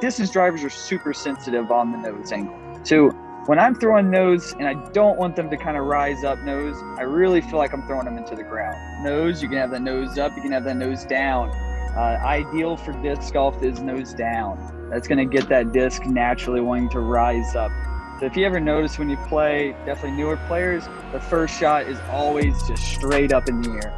distance drivers are super sensitive on the nose angle. So when I'm throwing nose and I don't want them to kind of rise up nose, I really feel like I'm throwing them into the ground. Nose, you can have that nose up, you can have that nose down. Ideal for disc golf is nose down. That's going to get that disc naturally wanting to rise up. So if you ever notice when you play, definitely newer players, the first shot is always just straight up in the air.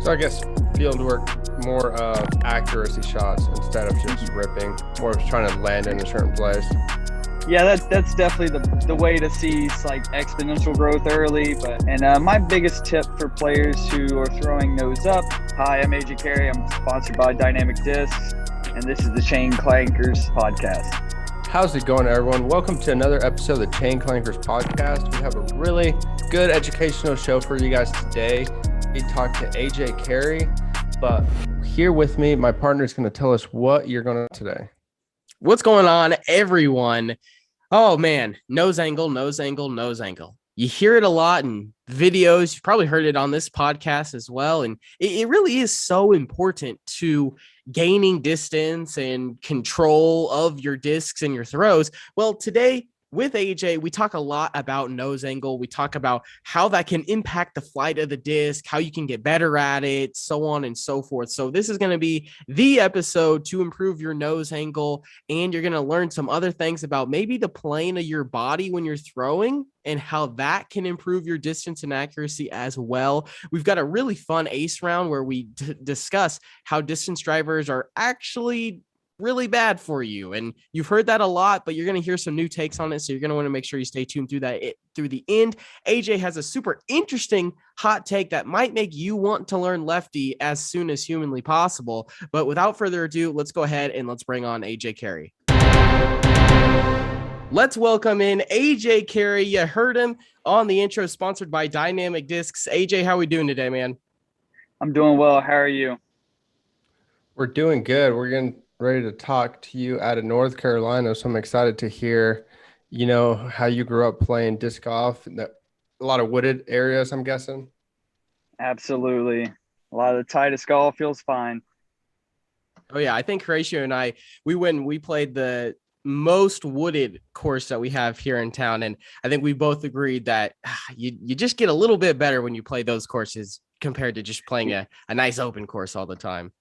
So I guess field work, more of accuracy shots instead of just ripping, more of trying to land in a certain place. Yeah, that's definitely the way to see like exponential growth early. And my biggest tip for players who are throwing nose up. Hi, I'm AJ Carey. I'm sponsored by Dynamic Discs, and this is the Chain Clankers podcast. How's it going, everyone? Welcome to another episode of the Chain Clankers podcast. We have a really good educational show for you guys today. We talked to AJ Carey, but here with me, my partner is going to tell us what you're going to today. What's going on, everyone? Oh man, nose angle, nose angle, nose angle. You hear it a lot in videos. You've probably heard it on this podcast as well. And it really is so important to gaining distance and control of your discs and your throws. Well, today with AJ, we talk a lot about nose angle. We talk about how that can impact the flight of the disc, how you can get better at it, so on and so forth. So this is going to be the episode to improve your nose angle, and you're going to learn some other things about maybe the plane of your body when you're throwing and how that can improve your distance and accuracy as well. We've got a really fun ace round where we discuss how distance drivers are actually really bad for you. And you've heard that a lot, but you're going to hear some new takes on it. So you're going to want to make sure you stay tuned through the end. AJ has a super interesting hot take that might make you want to learn lefty as soon as humanly possible. But without further ado, let's go ahead and let's bring on AJ Carey. Let's welcome in AJ Carey. You heard him on the intro, sponsored by Dynamic Discs. AJ, how are we doing today, man? I'm doing well. How are you? We're doing good. We're ready to talk to you out of North Carolina. So I'm excited to hear, how you grew up playing disc golf in a lot of wooded areas, I'm guessing. Absolutely. A lot of the tightest golf feels fine. Oh yeah. I think Horatio and I, we played the most wooded course that we have here in town. And I think we both agreed that you just get a little bit better when you play those courses compared to just playing a nice open course all the time.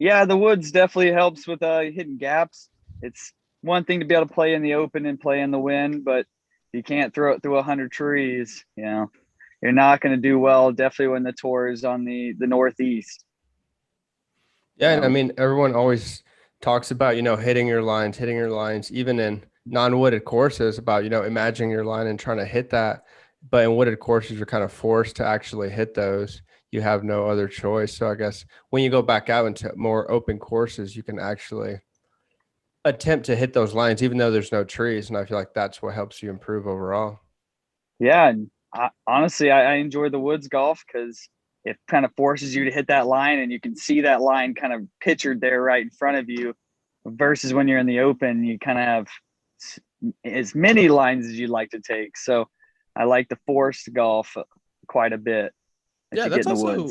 Yeah, the woods definitely helps with hitting gaps. It's one thing to be able to play in the open and play in the wind, but you can't throw it through 100 trees. You're not going to do well, definitely when the tour is on the northeast. Yeah, and I mean, everyone always talks about, hitting your lines, even in non-wooded courses about, imagining your line and trying to hit that. But in wooded courses, you're kind of forced to actually hit those. You have no other choice. So I guess when you go back out into more open courses, you can actually attempt to hit those lines, even though there's no trees. And I feel like that's what helps you improve overall. Yeah. Honestly, I enjoy the woods golf because it kind of forces you to hit that line and you can see that line kind of pictured there right in front of you versus when you're in the open, you kind of have as many lines as you'd like to take. So I like the forced golf quite a bit. Yeah, that's also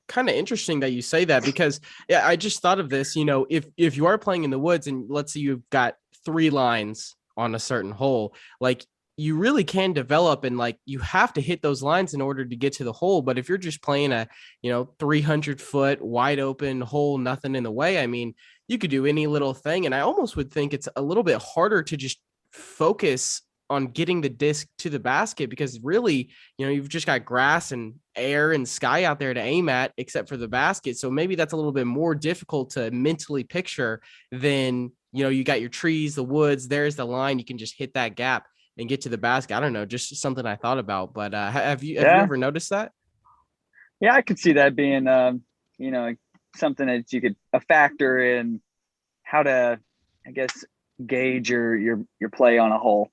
kind of interesting that you say that because I just thought of this, if you are playing in the woods and let's say you've got 3 lines on a certain hole, like you really can develop and like you have to hit those lines in order to get to the hole. But if you're just playing a, 300-foot wide open hole, nothing in the way, I mean, you could do any little thing. And I almost would think it's a little bit harder to just focus on getting the disc to the basket because really, you've just got grass and air and sky out there to aim at except for the basket. So maybe that's a little bit more difficult to mentally picture than, you got your trees, the woods, there's the line. You can just hit that gap and get to the basket. I don't know, just something I thought about, but have you ever noticed that? Yeah, I could see that being, something that you could a factor in how to, I guess, gauge your play on a hole.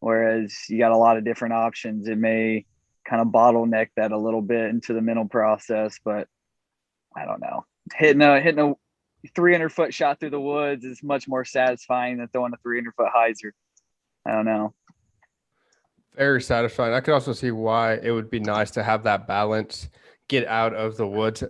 Whereas you got a lot of different options. It may kind of bottleneck that a little bit into the mental process, but I don't know. Hitting a 300-foot shot through the woods is much more satisfying than throwing a 300-foot hyzer. I don't know. Very satisfying. I could also see why it would be nice to have that balance, get out of the woods,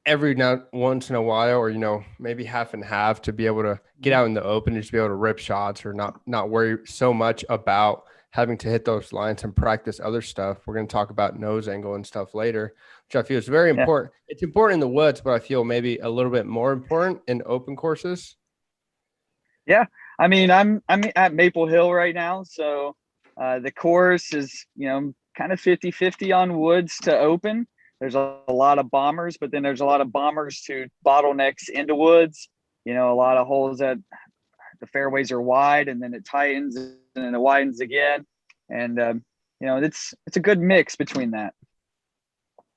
every now once in a while, or maybe half and half, to be able to get out in the open and just be able to rip shots, or not worry so much about having to hit those lines and practice other stuff. We're going to talk about nose angle and stuff later, which I feel is very Yeah. important. It's important in the woods, but I feel maybe a little bit more important in open courses. Yeah, I mean, I'm at Maple Hill right now, so the course is kind of 50-50 on woods to open. There's a lot of bombers, but then there's a lot of bombers to bottlenecks into woods. A lot of holes that the fairways are wide, and then it tightens, and then it widens again, and it's a good mix between that.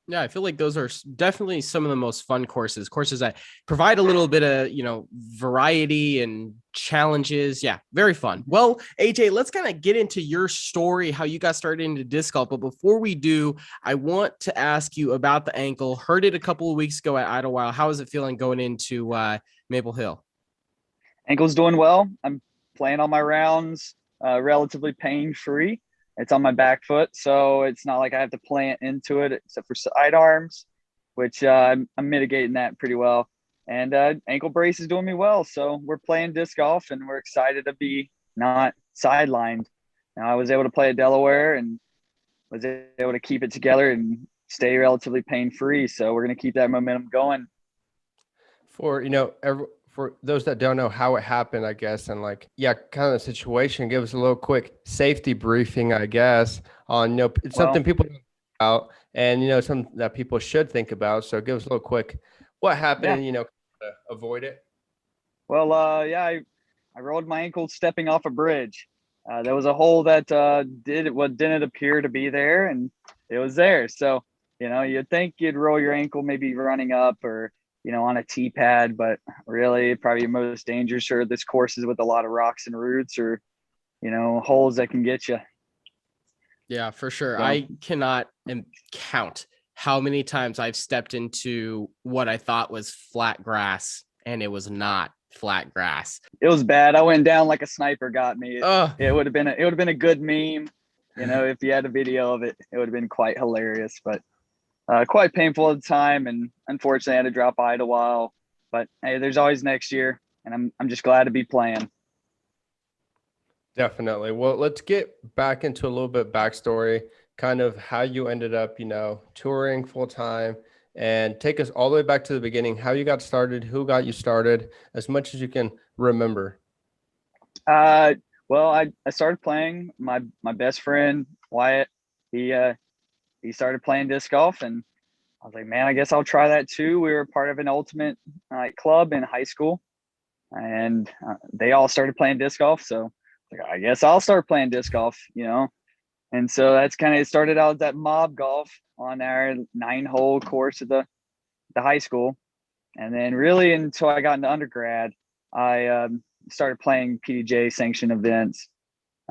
Yeah, I feel like those are definitely some of the most fun courses that provide a little bit of, variety and challenges. Yeah, very fun. Well, AJ, let's kind of get into your story, how you got started into disc golf. But before we do, I want to ask you about the ankle. Heard it a couple of weeks ago at Idlewild. How is it feeling going into Maple Hill? Ankle's doing well. I'm playing all my rounds relatively pain-free. It's on my back foot, so it's not like I have to plant into it, except for sidearms, which I'm mitigating that pretty well. And ankle brace is doing me well, so we're playing disc golf, and we're excited to be not sidelined. Now, I was able to play at Delaware and was able to keep it together and stay relatively pain-free, so we're going to keep that momentum going. For those that don't know how it happened, I guess, and kind of the situation, give us a little quick safety briefing, I guess, on, it's something people don't think about, and, something that people should think about. So give us a little quick, what happened, Yeah. to avoid it. Well, I rolled my ankle stepping off a bridge. There was a hole that didn't appear to be there, and it was there. So, you'd think you'd roll your ankle maybe running up or, on a tee pad, but really probably most dangerous are this courses with a lot of rocks and roots, or, holes that can get you. Yeah, for sure. So. I cannot count how many times I've stepped into what I thought was flat grass, and it was not flat grass. It was bad. I went down like a sniper got me. It would have been a good meme, if you had a video of it. It would have been quite hilarious, but quite painful at the time, and unfortunately I had to drop Idlewild. But hey, there's always next year, and I'm just glad to be playing. Definitely. Well, let's get back into a little bit backstory, kind of how you ended up, touring full time, and take us all the way back to the beginning, how you got started, who got you started, as much as you can remember. Well, I started playing. My best friend Wyatt, he started playing disc golf, and I was like, man, I guess I'll try that too. We were part of an ultimate club in high school, and they all started playing disc golf. So I guess I'll start playing disc golf, And so that's kind of, it started out that mob golf on our 9-hole course at the high school. And then really until I got into undergrad, I started playing PDJ sanctioned events.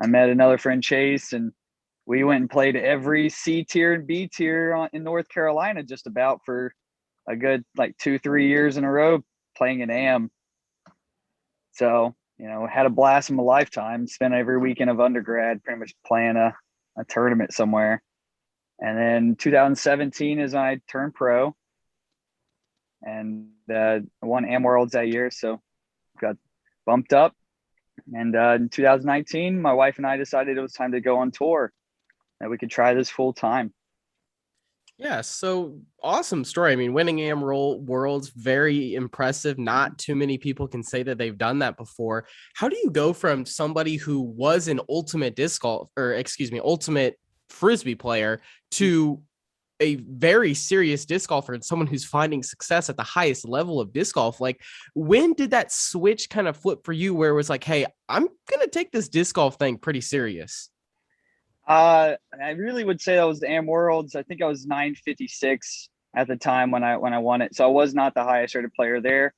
I met another friend, Chase, and we went and played every C tier and B tier in North Carolina just about for a good 2-3 years in a row playing in AM. So, had a blast in my lifetime, spent every weekend of undergrad pretty much playing a tournament somewhere. And then 2017 is when I turned pro and won AM Worlds that year. So got bumped up. And in 2019, my wife and I decided it was time to go on tour, that we could try this full time. Yeah, so awesome story. I mean, winning AM Worlds, very impressive. Not too many people can say that they've done that before. How do you go from somebody who was an ultimate ultimate Frisbee player to a very serious disc golfer and someone who's finding success at the highest level of disc golf? When did that switch kind of flip for you where it was like, hey, I'm going to take this disc golf thing pretty serious? I really would say that was the AM Worlds. I think I was 956 at the time when I won it. So I was not the highest rated player there.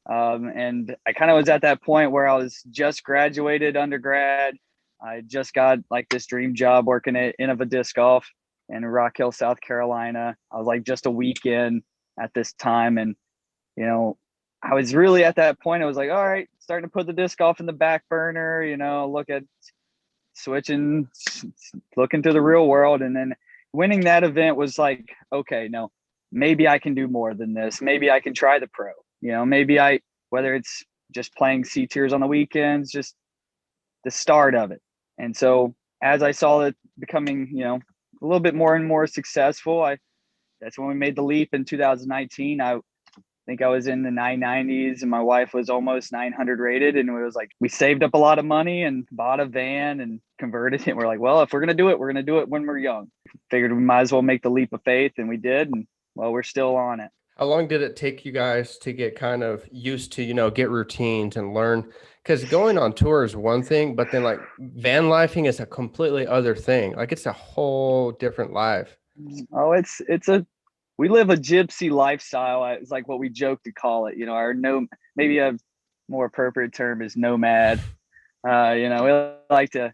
And I kind of was at that point where I was just graduated undergrad. I just got this dream job working at Innova Disc Golf in Rock Hill, South Carolina. I was just a weekend at this time. And, I was really at that point. I was like, all right, starting to put the disc golf in the back burner, look at switching, looking to the real world. And then winning that event was okay, no, maybe I can do more than this. Maybe I can try the pro, whether it's just playing C tiers on the weekends, just the start of it. And so as I saw it becoming, a little bit more and more successful, that's when we made the leap in 2019. I think I was in the 990s and my wife was almost 900 rated. And it was like, we saved up a lot of money and bought a van and converted it. We're like, well, if we're going to do it, we're going to do it when we're young. Figured we might as well make the leap of faith. And we did. And well, we're still on it. How long did it take you guys to get kind of used to, get routines and learn? Because going on tour is one thing, but then like van lifing is a completely other thing. Like it's a whole different life. Oh, we live a gypsy lifestyle. It's like what we joke to call it, maybe a more appropriate term is nomad. We like to,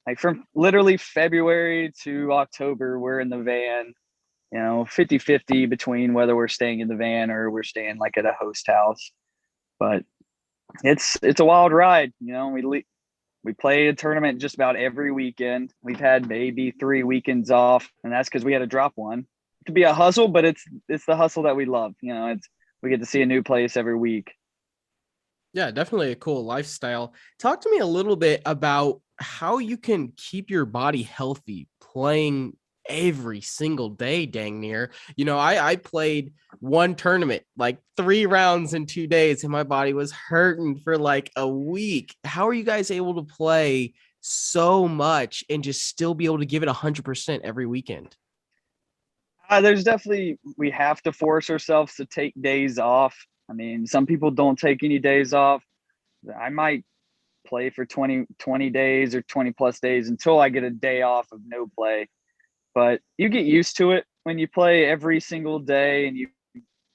like from literally February to October, we're in the van, 50-50 between whether we're staying in the van or we're staying like at a host house. But it's a wild ride. We play a tournament just about every weekend. We've had maybe 3 weekends off, and that's because we had to drop one. It could be a hustle, but it's the hustle that we love. We get to see a new place every week. Yeah, definitely a cool lifestyle. Talk to me a little bit about how you can keep your body healthy playing every single day, dang near. I played one tournament, like 3 rounds in 2 days, and my body was hurting for like a week. How are you guys able to play so much and just still be able to give it 100% every weekend? There's definitely, we have to force ourselves to take days off. I mean, some people don't take any days off. I might play for 20 days or 20 plus days until I get a day off of no play. But you get used to it when you play every single day, and you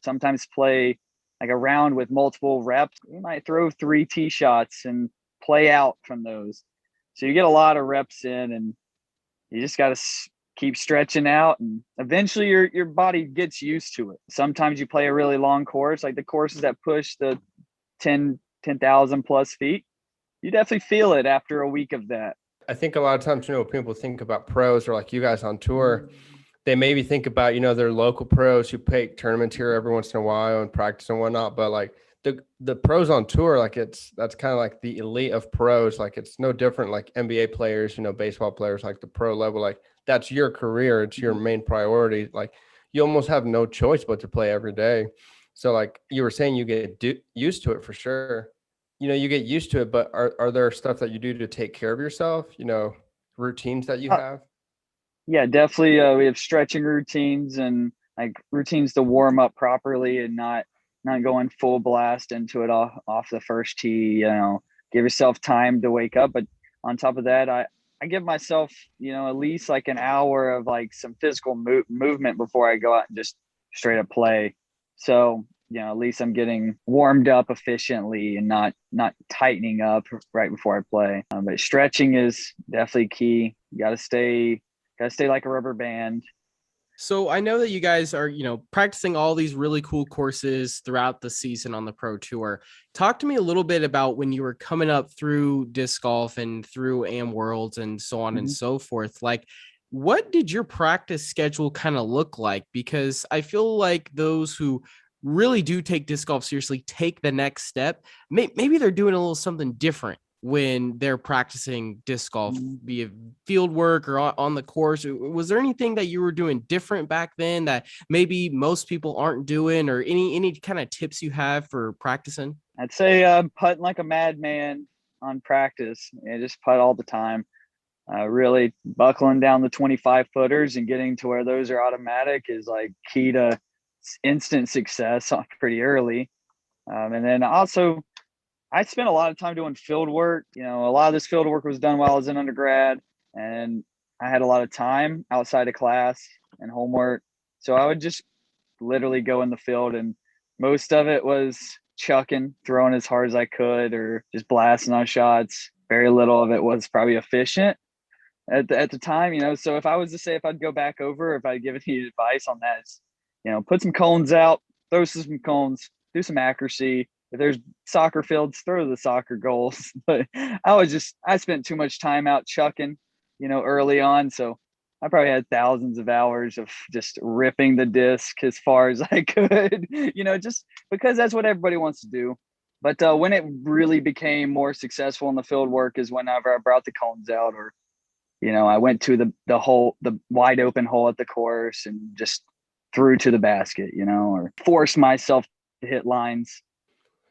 sometimes play like a round with multiple reps. You might throw 3 tee shots and play out from those. So you get a lot of reps in, and you just got to keep stretching out, and eventually your body gets used to it. Sometimes you play a really long course, like the courses that push the 10,000 plus feet. You definitely feel it after a week of that. I think a lot of times, people think about pros or like you guys on tour, they maybe think about, their local pros who play tournaments here every once in a while and practice and whatnot. But like the pros on tour, like that's kind of like the elite of pros. Like it's no different, like NBA players, baseball players, like the pro level, like that's your career. It's your main priority. Like you almost have no choice but to play every day. So like you were saying, you get used to it for sure. You get used to it, but are there stuff that you do to take care of yourself? Routines that you have? Yeah, definitely. We have stretching routines and like routines to warm up properly and not going full blast into it off the first tee. Give yourself time to wake up. But on top of that, I give myself, at least like an hour of like some physical movement before I go out and just straight up play. So at least I'm getting warmed up efficiently and not tightening up right before I play. But stretching is definitely key. You got to stay like a rubber band. So I know that you guys are, practicing all these really cool courses throughout the season on the Pro Tour. Talk to me a little bit about when you were coming up through disc golf and through Am Worlds and so on and so forth. Like, what did your practice schedule kind of look like? Because I feel like those who really do take disc golf seriously take the next step. Maybe they're doing a little something different when they're practicing disc golf, be it field work or on the course. Was there anything that you were doing different back then that maybe most people aren't doing, or any kind of tips you have for practicing? I'd say putting like a madman on practice. Just putt all the time. Really buckling down the 25 footers and getting to where those are automatic is like key to instant success pretty early. And then also, I spent a lot of time doing field work. A lot of this field work was done while I was in undergrad, and I had a lot of time outside of class and homework. So I would just literally go in the field, and most of it was chucking, throwing as hard as I could, or just blasting on shots. Very little of it was probably efficient at the time, So if I was to say if I'd go back over, if I'd give any advice on that, it's, put some cones out, throw some cones, do some accuracy. If there's soccer fields, throw the soccer goals. But I spent too much time out chucking, early on. So I probably had thousands of hours of just ripping the disc as far as I could, just because that's what everybody wants to do. But when it really became more successful in the field work is whenever I brought the cones out, or I went to the wide open hole at the course and just threw to the basket, or forced myself to hit lines.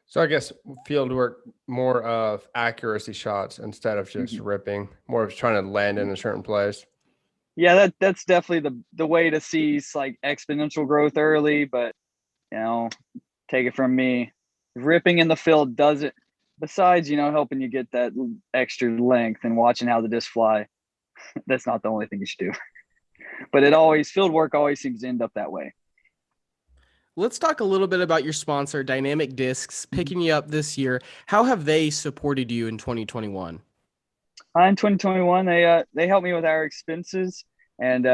So I guess field work, more of accuracy shots instead of just ripping, more of trying to land in a certain place. Yeah, that's definitely the way to see like exponential growth early, but take it from me, ripping in the field doesn't, besides helping you get that extra length and watching how the disc fly, that's not the only thing you should do. But field work always seems to end up that way. Let's talk a little bit about your sponsor, Dynamic Discs, picking you up this year. How have they supported you in 2021? In 2021, they helped me with our expenses, and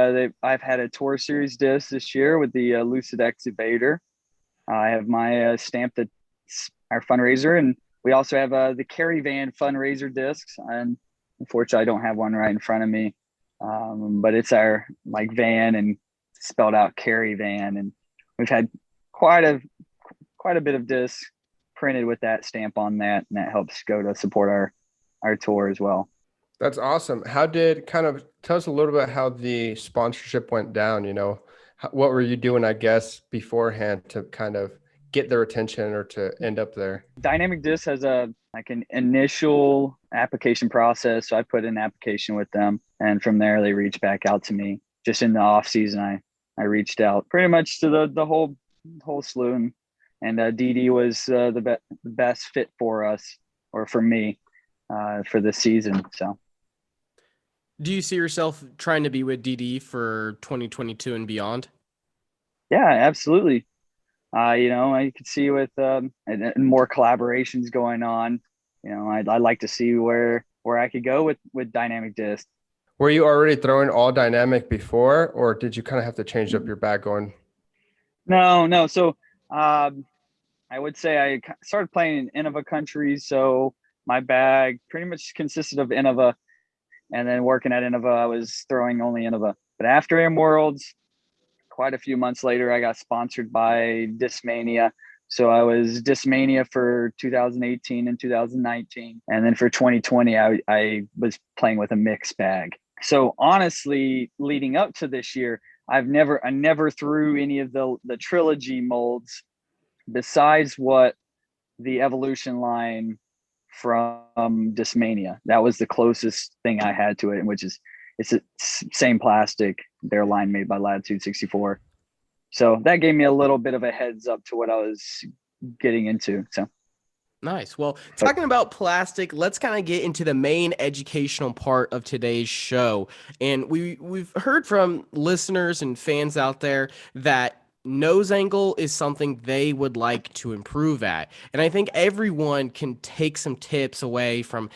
I've had a Tour Series disc this year with the Lucid X Evader. I have my stamped at our fundraiser, and we also have the Carey Van fundraiser discs. And unfortunately, I don't have one right in front of me, but it's our van and spelled out Carey Van, and we've had quite a bit of discs printed with that stamp on that, and that helps go to support our tour as well. That's awesome. Tell us a little bit how the sponsorship went down, what were you doing, I guess, beforehand to kind of get their attention or to end up there? Dynamic Disc has an initial application process. So I put in an application with them, and from there they reached back out to me. Just in the off season, I reached out pretty much to the whole slew, and DD was the best fit for us, or for me, for this season. So. Do you see yourself trying to be with DD for 2022 and beyond? Yeah, absolutely. I could see with and more collaborations going on. I'd like to see where I could go with Dynamic Disc. Were you already throwing all dynamic before, or did you kind of have to change up your bag going? No. So I would say I started playing in Innova countries. So my bag pretty much consisted of Innova. And then working at Innova, I was throwing only Innova. But after Am Worlds, quite a few months later, I got sponsored by Discmania. So I was Discmania for 2018 and 2019. And then for 2020, I was playing with a mixed bag. So honestly, leading up to this year, I never threw any of the trilogy molds besides what the Evolution line from Discmania. That was the closest thing I had to it, which is it's the same plastic, their line made by Latitude 64. So that gave me a little bit of a heads up to what I was getting into. So nice. Well, talking about plastic, let's kind of get into the main educational part of today's show. And we've heard from listeners and fans out there that nose angle is something they would like to improve at. And I think everyone can take some tips away from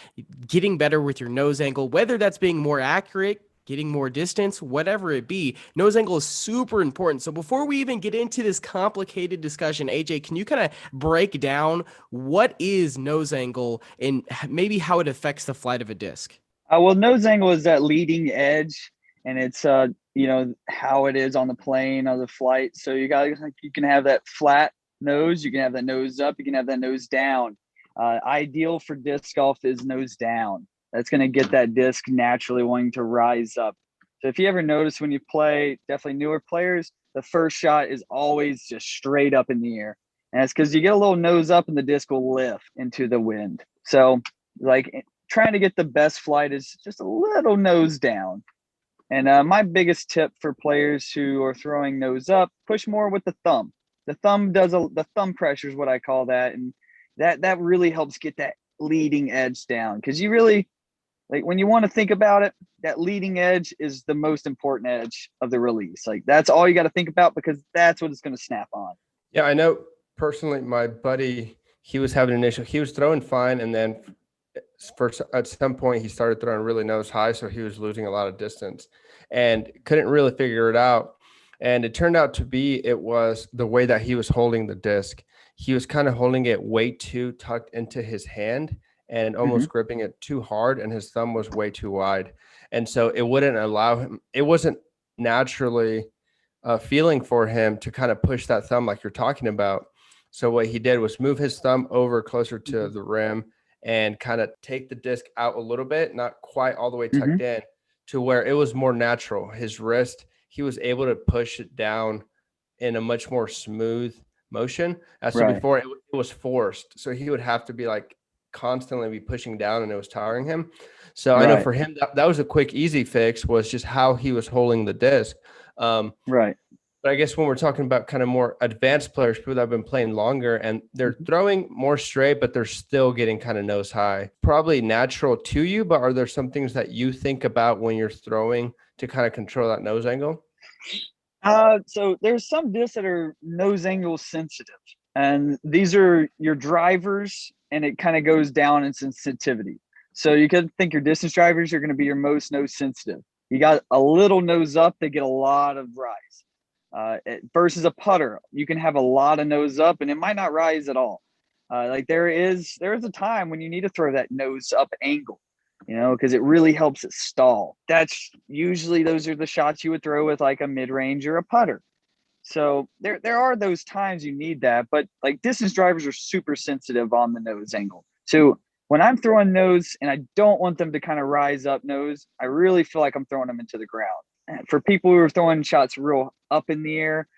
getting better with your nose angle, whether that's being more accurate, getting more distance, whatever it be. Nose angle is super important. So before we even get into this complicated discussion, AJ, can you kind of break down what is nose angle and maybe how it affects the flight of a disc? Well, nose angle is that leading edge, and it's how it is on the plane of the flight. So you can have that flat nose, you can have that nose up, you can have that nose down. Ideal for disc golf is nose down. That's going to get that disc naturally wanting to rise up. So if you ever notice when you play, definitely newer players, the first shot is always just straight up in the air. And it's because you get a little nose up and the disc will lift into the wind. So trying to get the best flight is just a little nose down. And my biggest tip for players who are throwing nose up, push more with the thumb. The thumb pressure is what I call that. And that really helps get that leading edge down. Because you really, when you want to think about it, that leading edge is the most important edge of the release. That's all you got to think about, because that's what it's going to snap on. Yeah, I know personally, my buddy, he was having an issue. He was throwing fine, and then at some point he started throwing really nose high, so he was losing a lot of distance and couldn't really figure it out. And it turned out to be, it was the way that he was holding the disc. He was kind of holding it way too tucked into his hand, and almost gripping it too hard, and his thumb was way too wide. And so it wouldn't allow him, it wasn't naturally feeling for him to kind of push that thumb like you're talking about. So what he did was move his thumb over closer to the rim and kind of take the disc out a little bit, not quite all the way tucked in, to where it was more natural. His wrist, he was able to push it down in a much more smooth motion. So before it was forced. So he would have to be like constantly be pushing down, and it was tiring him. So I know for him, that was a quick, easy fix, was just how he was holding the disc. But I guess when we're talking about kind of more advanced players, people that have been playing longer and they're throwing more straight, but they're still getting kind of nose high, probably natural to you. But are there some things that you think about when you're throwing to kind of control that nose angle? So there's some discs that are nose angle sensitive, and these are your drivers, and it kind of goes down in sensitivity. So you could think your distance drivers are going to be your most nose sensitive. You got a little nose up, they get a lot of rise. Versus a putter, you can have a lot of nose up and it might not rise at all. Like there is a time when you need to throw that nose up angle, because it really helps it stall. That's usually, those are the shots you would throw with like a mid-range or a putter. So there are those times you need that, but like distance drivers are super sensitive on the nose angle. So when I'm throwing nose and I don't want them to kind of rise up nose, I really feel like I'm throwing them into the ground. For people who are throwing shots real up in the air,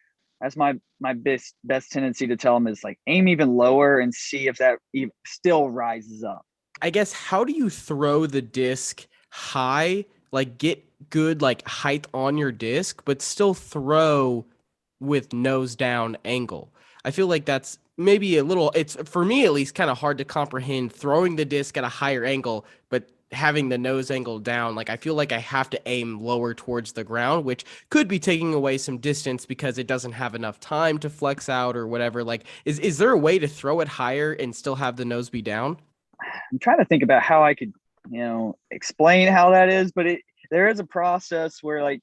that's my best tendency to tell them is like aim even lower and see if that still rises up. I guess, how do you throw the disc high, like get good like height on your disc, but still throw with nose down angle? I feel like that's maybe a little, it's for me at least kind of hard to comprehend, throwing the disc at a higher angle, but having the nose angle down. Like I feel like I have to aim lower towards the ground, which could be taking away some distance because it doesn't have enough time to flex out or whatever. Like, is there a way to throw it higher and still have the nose be down? I'm trying to think about how I could, explain how that is, but there is a process where like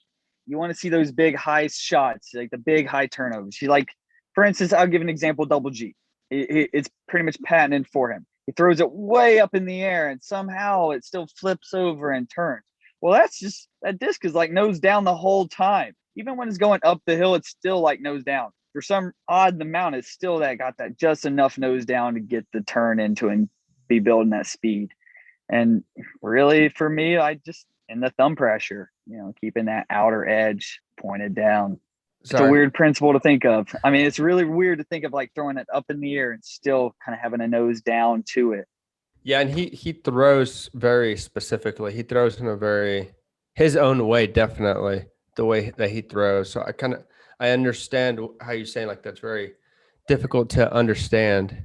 you want to see those big high shots, like the big high turnovers. You like, for instance, I'll give an example, double G. It's pretty much patented for him. He throws it way up in the air and somehow it still flips over and turns. Well, that's just, that disc is like nose down the whole time. Even when it's going up the hill, it's still like nose down. For some odd amount, it's still got that just enough nose down to get the turn into and be building that speed. And really for me, I just, in the thumb pressure, keeping that outer edge pointed down. It's a weird principle to think of. I mean, it's really weird to think of like throwing it up in the air and still kind of having a nose down to it. Yeah, and he throws very specifically. He throws in a very his own way, definitely the way that he throws. So I understand how you're saying like that's very difficult to understand.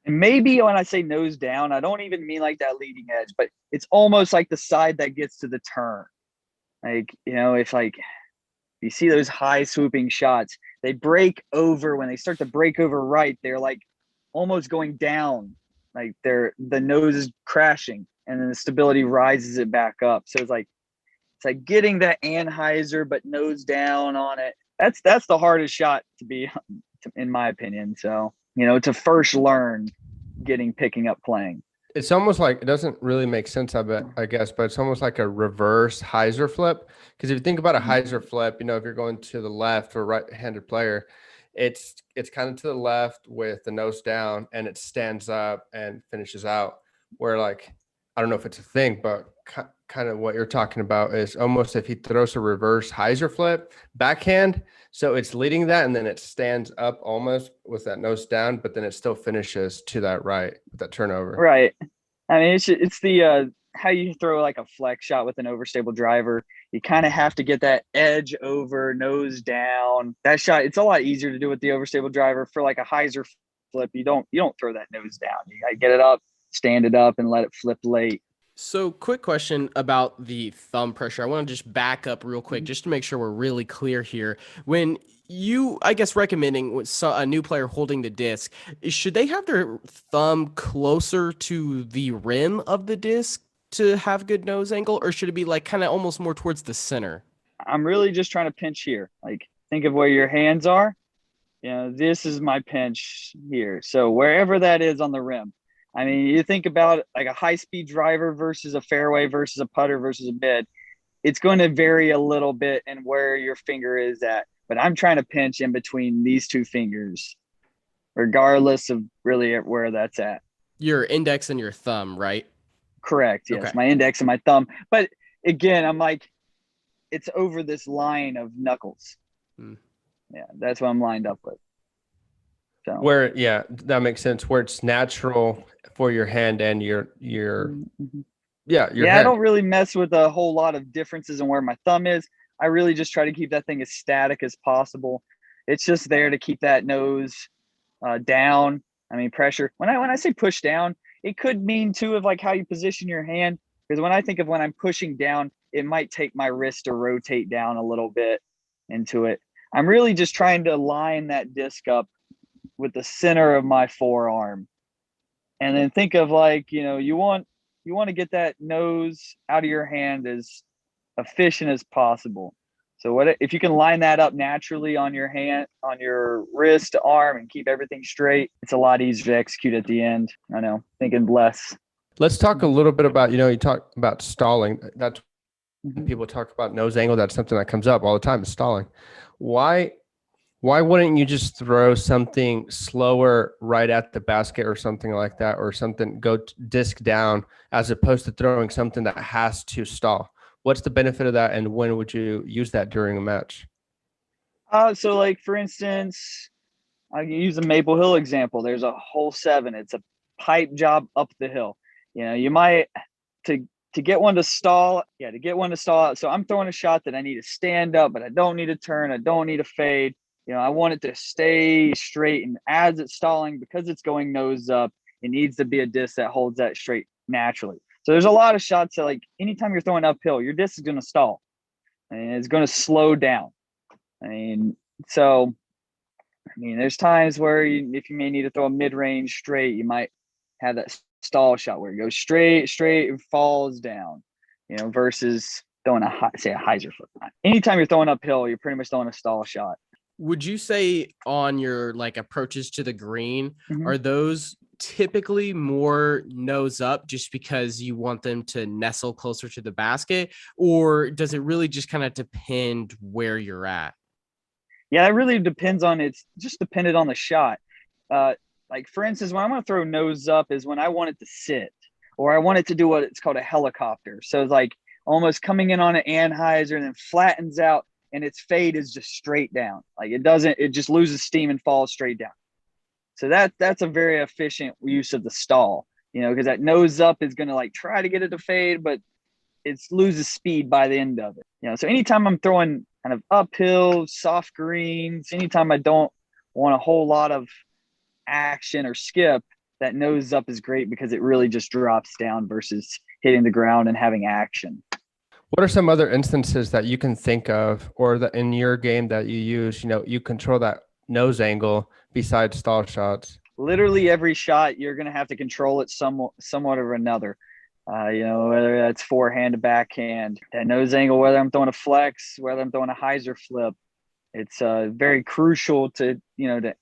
And maybe when I say nose down, I don't even mean like that leading edge, but it's almost like the side that gets to the turn. Like, it's like you see those high swooping shots, they break over. When they start to break over right, they're like almost going down, like the nose is crashing and then the stability rises it back up. So it's like getting that anhyzer but nose down on it. That's the hardest shot to be, in my opinion. So to first learn picking up playing. It's almost like, it doesn't really make sense, I guess, but it's almost like a reverse hyzer flip. Because if you think about a hyzer flip, if you're going to the left or right-handed player, it's kind of to the left with the nose down and it stands up and finishes out. Where like, I don't know if it's a thing, but kind of what you're talking about is almost if he throws a reverse hyzer flip backhand, so it's leading that and then it stands up almost with that nose down, but then it still finishes to that right with that turnover. Right. I mean, it's the how you throw like a flex shot with an overstable driver. You kind of have to get that edge over, nose down. That shot, it's a lot easier to do with the overstable driver. For like a hyzer flip, you don't throw that nose down. You got to get it up, stand it up, and let it flip late. So quick question about the thumb pressure. I want to just back up real quick just to make sure we're really clear here. When you, I guess, recommending a new player holding the disc, should they have their thumb closer to the rim of the disc to have good nose angle, or should it be like kind of almost more towards the center? I'm really just trying to pinch here. Like think of where your hands are. This is my pinch here. So wherever that is on the rim, I mean, you think about like a high-speed driver versus a fairway versus a putter versus a mid. It's going to vary a little bit in where your finger is at. But I'm trying to pinch in between these two fingers, regardless of really where that's at. Your index and your thumb, right? Correct. Yes. Okay. My index and my thumb. But again, I'm like, it's over this line of knuckles. Yeah, that's what I'm lined up with. So Where, yeah, that makes sense. Where it's natural for your hand and your hand. I don't really mess with a whole lot of differences in where my thumb is. I really just try to keep that thing as static as possible. It's just there to keep that nose down. I mean, pressure. When I say push down, it could mean too of like how you position your hand. Because when I think of when I'm pushing down, it might take my wrist to rotate down a little bit into it. I'm really just trying to line that disc up with the center of my forearm. And then think of like, you want to get that nose out of your hand as efficient as possible. So if you can line that up naturally on your hand, on your wrist, arm, and keep everything straight, it's a lot easier to execute at the end. I know, thinking less. Let's talk a little bit about, you talk about stalling. That's when people talk about nose angle. That's something that comes up all the time, is stalling. Why wouldn't you just throw something slower right at the basket or something like that, or something go disc down, as opposed to throwing something that has to stall? What's the benefit of that, and when would you use that during a match? So like for instance, I can use the Maple Hill example. There's a hole 7. It's a pipe job up the hill. You might to get one to stall. Yeah, to get one to stall out. So I'm throwing a shot that I need to stand up, but I don't need to turn. I don't need to fade. I want it to stay straight. And as it's stalling, because it's going nose up, it needs to be a disc that holds that straight naturally. So there's a lot of shots that, like, anytime you're throwing uphill, your disc is going to stall and it's going to slow down. There's times where if you may need to throw a mid-range straight, you might have that stall shot where it goes straight and falls down, versus throwing a hyzer flip. Anytime you're throwing uphill, you're pretty much throwing a stall shot. Would you say on your like approaches to the green, Mm-hmm. are those typically more nose up just because you want them to nestle closer to the basket, or does it really just kind of depend where you're at? Yeah, it really depends on, it's just dependent on the shot. Like for instance, when I'm going to throw nose up is when I want it to sit, or I want it to do what it's called a helicopter. So it's like almost coming in on an anhyzer and then flattens out, and its fade is just straight down. Like it just loses steam and falls straight down. So that's a very efficient use of the stall, because that nose up is going to like try to get it to fade, but it loses speed by the end of it. So anytime I'm throwing kind of uphill, soft greens, anytime I don't want a whole lot of action or skip, that nose up is great because it really just drops down versus hitting the ground and having action. What are some other instances that you can think of, or that in your game that you use, you control that nose angle besides stall shots? Literally every shot, you're going to have to control it somewhat or another. Whether that's forehand to backhand, that nose angle, whether I'm throwing a flex, whether I'm throwing a hyzer flip, it's very crucial to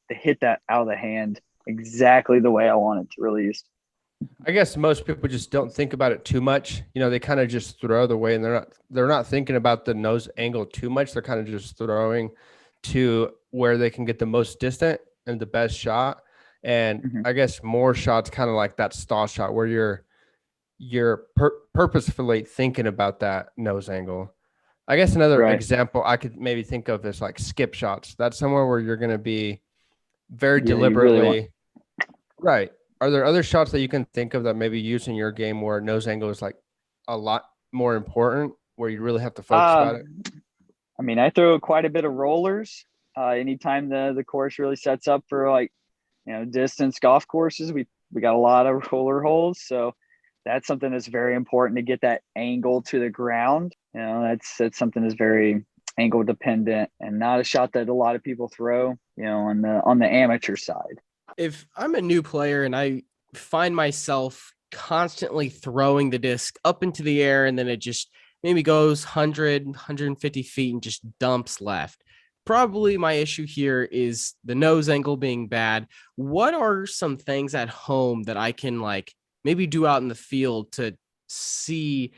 hit that out of the hand exactly the way I want it to release. I guess most people just don't think about it too much. They kind of just throw the way, and they're not thinking about the nose angle too much. They're kind of just throwing to where they can get the most distant and the best shot. And I guess more shots kind of like that stall shot where you're purposefully thinking about that nose angle. I guess another example I could maybe think of is like skip shots. That's somewhere where you're going to be very deliberately right. Are there other shots that you can think of that maybe use in your game where nose angle is like a lot more important, where you really have to focus about it? I throw quite a bit of rollers. Anytime the course really sets up for distance golf courses, we got a lot of roller holes. So that's something that's very important to get that angle to the ground. That's something that's very angle dependent and not a shot that a lot of people throw, on the amateur side. If I'm a new player and I find myself constantly throwing the disc up into the air and then it just maybe goes 100, 150 feet and just dumps left, probably my issue here is the nose angle being bad. What are some things at home that I can like maybe do out in the field to see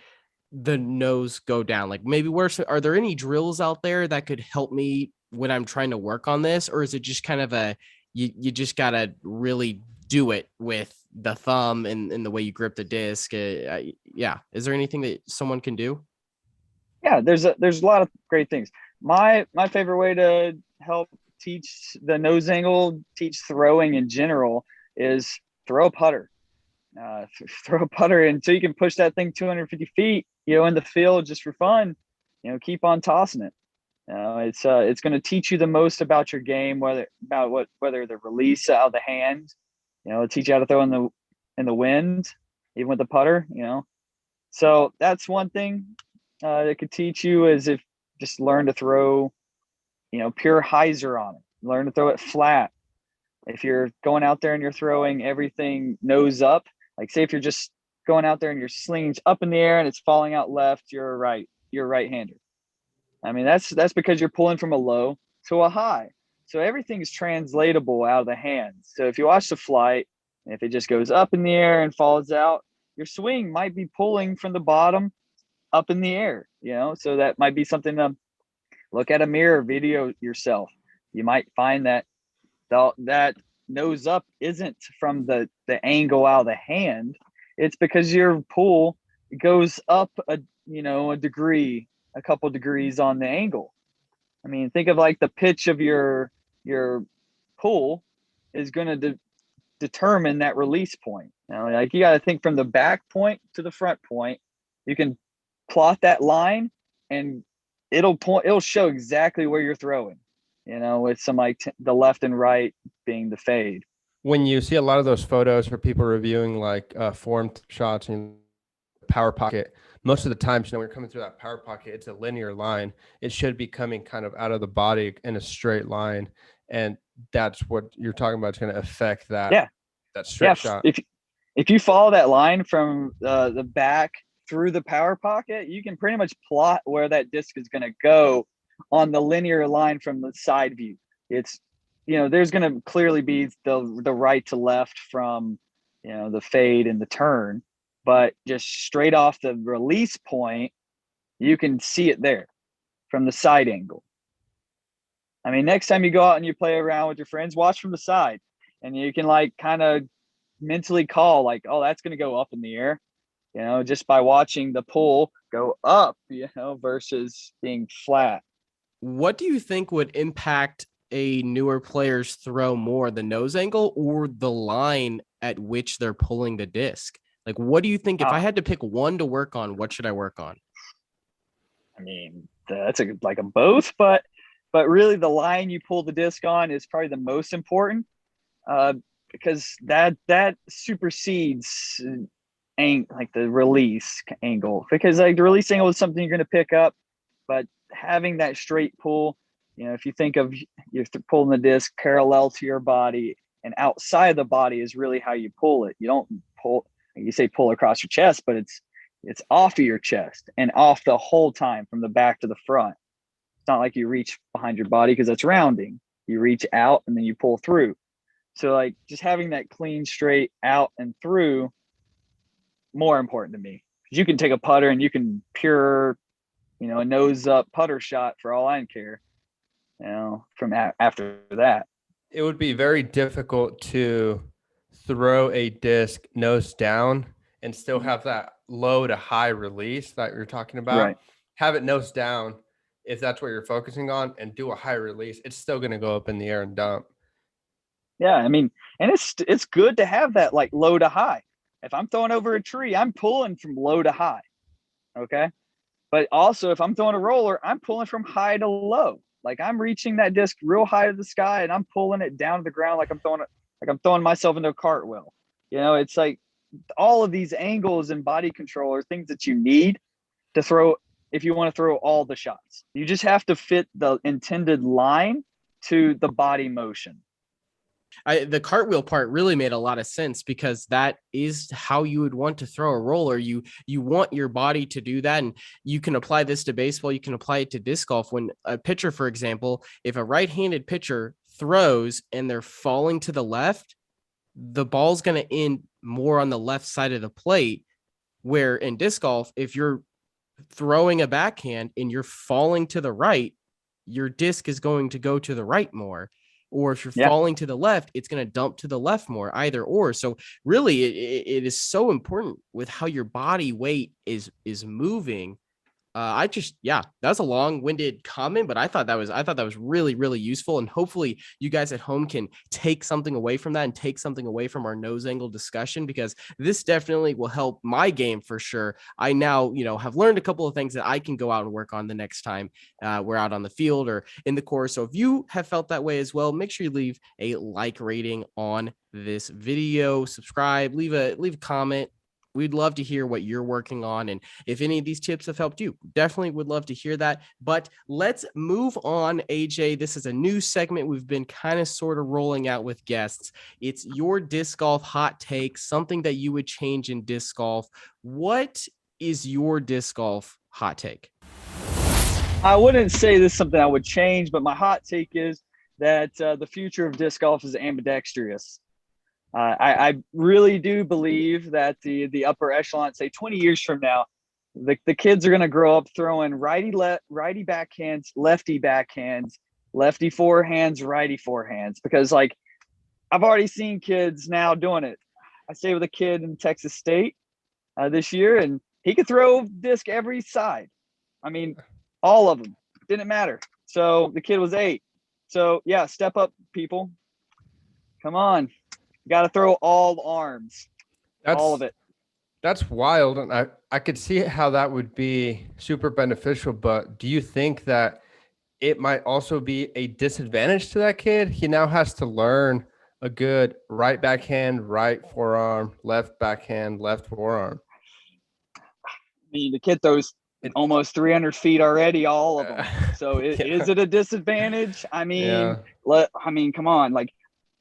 the nose go down? Like maybe are there any drills out there that could help me when I'm trying to work on this? Or is it just kind of you just gotta really do it with the thumb and the way you grip the disc? Yeah. Is there anything that someone can do? Yeah, there's a lot of great things. My favorite way to help teach the nose angle, teach throwing in general, is throw a putter. Throw a putter until you can push that thing 250 feet, in the field just for fun. Keep on tossing it. It's going to teach you the most about your game, whether the release out of the hand, teach you how to throw in the wind, even with the putter. So that's one thing it could teach you, is if just learn to throw, pure hyzer on it. Learn to throw it flat. If you're going out there and you're throwing everything nose up, like say if you're just going out there and you're slinging up in the air and it's falling out left, you're right-hander. I mean, that's because you're pulling from a low to a high. So everything's translatable out of the hands. So if you watch the flight, and if it just goes up in the air and falls out, your swing might be pulling from the bottom up in the air, so that might be something to look at a mirror video yourself. You might find that that nose up isn't from the angle out of the hand. It's because your pull goes up a degree, a couple degrees on the angle. I mean, think of like the pitch of your pull is going to determine that release point. Like you got to think from the back point to the front point. You can plot that line and it'll show exactly where you're throwing, with some like the left and right being the fade. When you see a lot of those photos for people reviewing like form shots and power pocket, most of the times, when you're coming through that power pocket, it's a linear line. It should be coming kind of out of the body in a straight line. And that's what you're talking about. It's going to affect that straight shot. If you follow that line from the back through the power pocket, you can pretty much plot where that disc is going to go on the linear line from the side view. It's, there's going to clearly be the right to left from, the fade and the turn, but just straight off the release point, you can see it there from the side angle. I mean, next time you go out and you play around with your friends, watch from the side, and you can like kind of mentally call like, oh, that's going to go up in the air, just by watching the pull go up, versus being flat. What do you think would impact a newer player's throw more, the nose angle or the line at which they're pulling the disc? Like, what do you think if I had to pick one to work on, what should I work on? I mean, that's a both, but really the line you pull the disc on is probably the most important, because that supersedes like the release angle, because like the release angle is something you're going to pick up, but having that straight pull, if you think of you're pulling the disc parallel to your body and outside of the body is really how you pull it. You don't pull, you say pull across your chest, but it's off of your chest and off the whole time from the back to the front. It's not like you reach behind your body because that's rounding. You reach out and then you pull through. So like just having that clean straight out and through, more important to me. You can take a putter and you can pure, a nose up putter shot for all I care, from after that. It would be very difficult to throw a disc nose down and still have that low to high release that you're talking about. Right. Have it nose down if that's what you're focusing on, and do a high release. It's still going to go up in the air and dump. Yeah, I mean, and it's good to have that like low to high. If I'm throwing over a tree, I'm pulling from low to high. Okay. But also if I'm throwing a roller, I'm pulling from high to low. Like I'm reaching that disc real high to the sky and I'm pulling it down to the ground like I'm throwing myself into a cartwheel. It's like all of these angles and body control are things that you need to throw if you want to throw all the shots. You just have to fit the intended line to the body motion. the cartwheel part really made a lot of sense, because that is how you would want to throw a roller. You want your body to do that. And you can apply this to baseball. You can apply it to disc golf. When a pitcher, for example, if a right-handed pitcher throws and they're falling to the left, the ball's going to end more on the left side of the plate. Where in disc golf, if you're throwing a backhand and you're falling to the right, your disc is going to go to the right more. Or if you're falling to the left, it's going to dump to the left more, either or. So really, it is so important with how your body weight is moving. That's a long-winded comment, but I thought that was really, really useful. And hopefully you guys at home can take something away from that and take something away from our nose angle discussion, because this definitely will help my game for sure. I now, have learned a couple of things that I can go out and work on the next time we're out on the field or in the course. So if you have felt that way as well, make sure you leave a like rating on this video, subscribe, leave a comment. We'd love to hear what you're working on. And if any of these tips have helped you, definitely would love to hear that. But let's move on, AJ. This is a new segment we've been kind of sort of rolling out with guests. It's your disc golf hot take, something that you would change in disc golf. What is your disc golf hot take? I wouldn't say this is something I would change, but my hot take is that the future of disc golf is ambidextrous. I really do believe that the upper echelon, say 20 years from now, the kids are going to grow up throwing righty backhands, lefty backhands, lefty forehands, righty forehands, because like I've already seen kids now doing it. I stayed with a kid in Texas State this year, and he could throw disc every side. I mean, all of them. Didn't matter. So the kid was 8. So yeah, step up, people. Come on. Got to throw all arms, all of it. That's wild. And I could see how that would be super beneficial. But do you think that it might also be a disadvantage to that kid? He now has to learn a good right backhand, right forearm, left backhand, left forearm. I mean, the kid throws almost 300 feet already, all of them. So is it a disadvantage? I mean, come on. Like,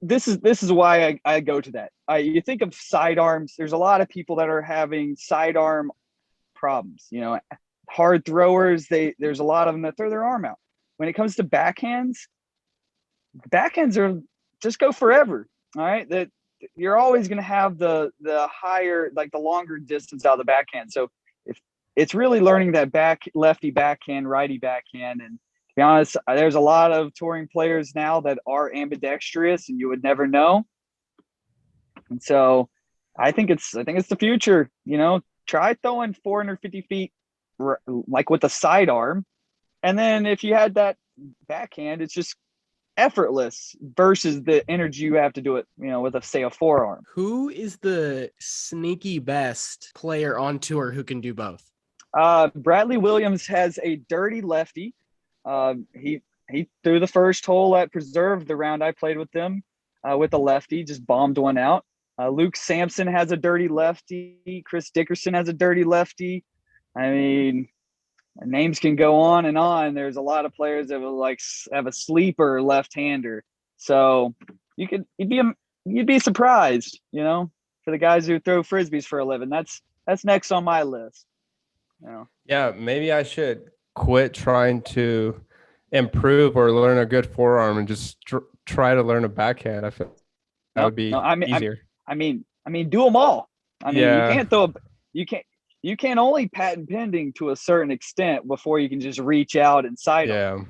this is why I go to that. You think of sidearms. There's a lot of people that are having sidearm problems. Hard throwers. There's a lot of them that throw their arm out. When it comes to backhands are just go forever. All right, that you're always going to have the higher, like the longer distance out of the backhand. So if it's really learning that lefty backhand, righty backhand, and to be honest, there's a lot of touring players now that are ambidextrous, and you would never know. And so, I think it's the future. Try throwing 450 feet, like with a sidearm, and then if you had that backhand, it's just effortless versus the energy you have to do it. With a forearm. Who is the sneaky best player on tour who can do both? Bradley Williams has a dirty lefty. He threw the first hole at Preserve, the round I played with them, with a lefty, just bombed one out. Luke Sampson has a dirty lefty. Chris Dickerson has a dirty lefty. I mean, names can go on and on. There's a lot of players that will have a sleeper left-hander. So you'd be surprised, for the guys who throw frisbees for a living. That's next on my list. Yeah, maybe I should quit trying to improve or learn a good forearm and just try to learn a backhand. I feel that would be easier. I mean, do them all. You can't you can't only patent pending to a certain extent before you can just reach out and sight them.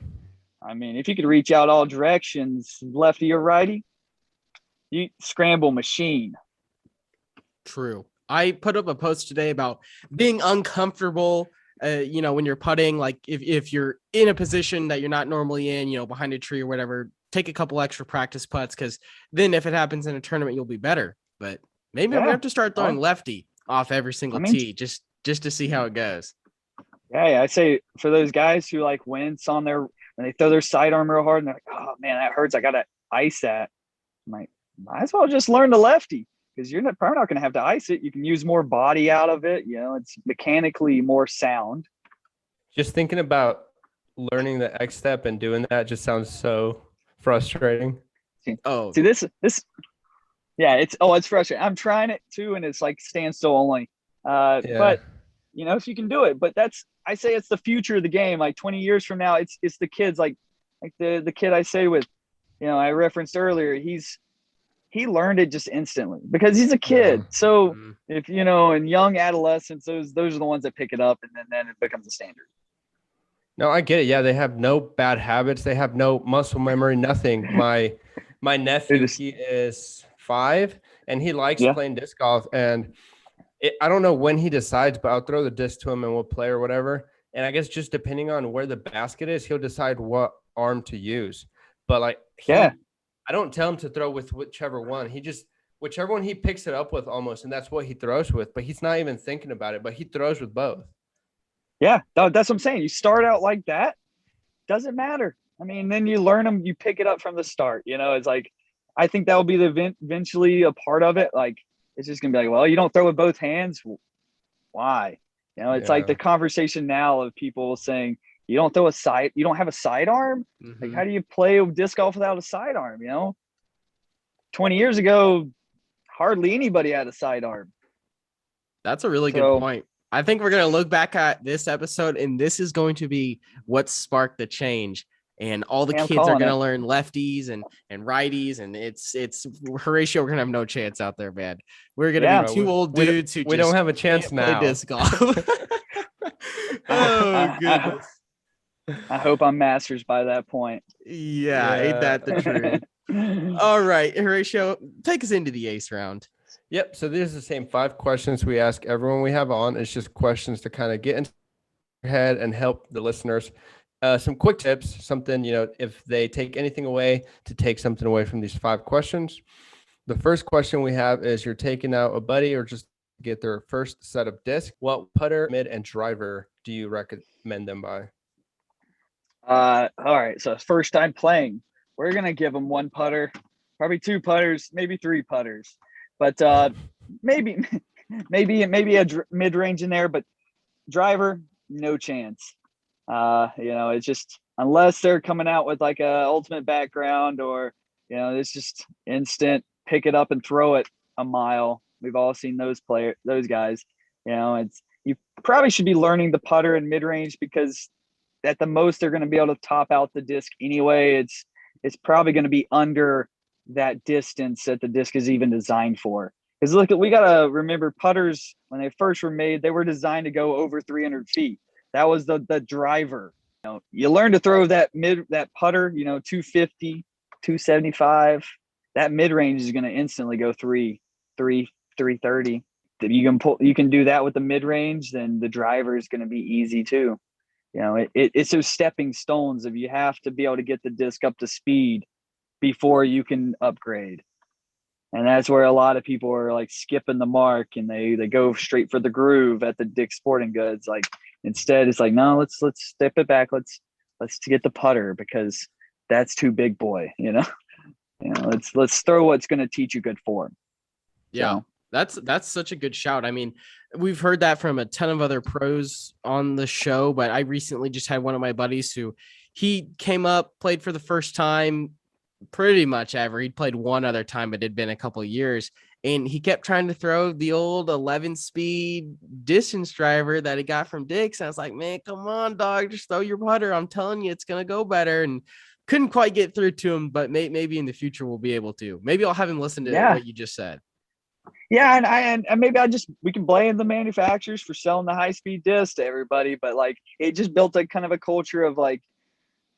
I mean, if you could reach out all directions, lefty or righty, you scramble machine. True. I put up a post today about being uncomfortable, when you're putting, like if you're in a position that you're not normally in, behind a tree or whatever, take a couple extra practice putts, because then if it happens in a tournament, you'll be better. But maybe we have to start throwing lefty off every single tee just to see how it goes. Yeah, I say for those guys who wince on when they throw their sidearm real hard and they're like, oh man, that hurts. I got to ice that. I'm like, might as well just learn the lefty, because you're probably not going to have to ice it. You can use more body out of it. It's mechanically more sound. Just thinking about learning the X step and doing that just sounds so frustrating. Oh, See this, yeah, it's frustrating. I'm trying it too, and it's like standstill only. But if you can do it, but I say it's the future of the game. Like 20 years from now, it's the kids, like the kid I say with, I referenced earlier, he learned it just instantly because he's a kid. Yeah. So if, in young adolescents, those are the ones that pick it up, and then it becomes a standard. No, I get it. Yeah, they have no bad habits. They have no muscle memory, nothing. My nephew, he is 5, and he likes playing disc golf. And I don't know when he decides, but I'll throw the disc to him and we'll play or whatever. And I guess just depending on where the basket is, he'll decide what arm to use. But like, I don't tell him to throw with whichever one. Whichever one he picks it up with almost, and that's what he throws with. But he's not even thinking about it, but he throws with both. Yeah, that's what I'm saying. You start out like that, doesn't matter. I mean, then you learn them, you pick it up from the start. It's like, I think that will be eventually a part of it. Like, it's just going to be like, well, you don't throw with both hands. Why? It's like the conversation now of people saying, you don't have a sidearm? Like, how do you play disc golf without a sidearm? 20 years ago, hardly anybody had a sidearm. That's a really good point. I think we're going to look back at this episode, and this is going to be what sparked the change. And all the kids are going to learn lefties and righties, and it's Horatio. We're going to have no chance out there, man. We're going to be two old dudes who we don't have a chance now. Play disc golf. Oh goodness! I hope I'm masters by that point. Yeah, ain't that the truth? All right, Horatio, take us into the ace round. Yep. So these are the same 5 questions we ask everyone we have on. It's just questions to kind of get into your head and help the listeners. Some quick tips, something, if they take anything away, to take something away from these 5 questions. The first question we have is, you're taking out a buddy or just get their first set of discs. What putter, mid, and driver do you recommend them by? All right. So first time playing, we're going to give them 1 putter, probably 2 putters, maybe 3 putters. But maybe a mid-range in there, but driver, no chance. It's just, unless they're coming out with like a ultimate background, or it's just instant pick it up and throw it a mile. We've all seen those guys. You probably should be learning the putter and mid-range, because at the most they're going to be able to top out the disc anyway. It's probably going to be under that distance that the disc is even designed for. Because we got to remember, putters, when they first were made, they were designed to go over 300 feet. That was the driver. You learn to throw that putter, 250, 275. That mid-range is going to instantly go 330. If you can do that with the mid-range, then the driver is going to be easy too. It's those stepping stones of, you have to be able to get the disc up to speed before you can upgrade. And that's where a lot of people are like skipping the mark, and they go straight for the groove at the Dick's Sporting Goods. Like, instead it's like, no, let's step it back. Let's get the putter, because that's too big boy, let's throw what's going to teach you good form. Yeah. So. That's such a good shout. I mean, we've heard that from a ton of other pros on the show, but I recently just had one of my buddies who, he came up, played for the first time, pretty much ever. He'd played one other time, but it had been a couple of years, and he kept trying to throw the old 11-speed distance driver that he got from Dick's. I was like, man, come on, dog, just throw your putter. I'm telling you, it's gonna go better. And couldn't quite get through to him, but maybe in the future we'll be able to. Maybe I'll have him listen to what you just said. Yeah, and maybe we can blame the manufacturers for selling the high-speed disc to everybody, but like, it just built a kind of a culture of like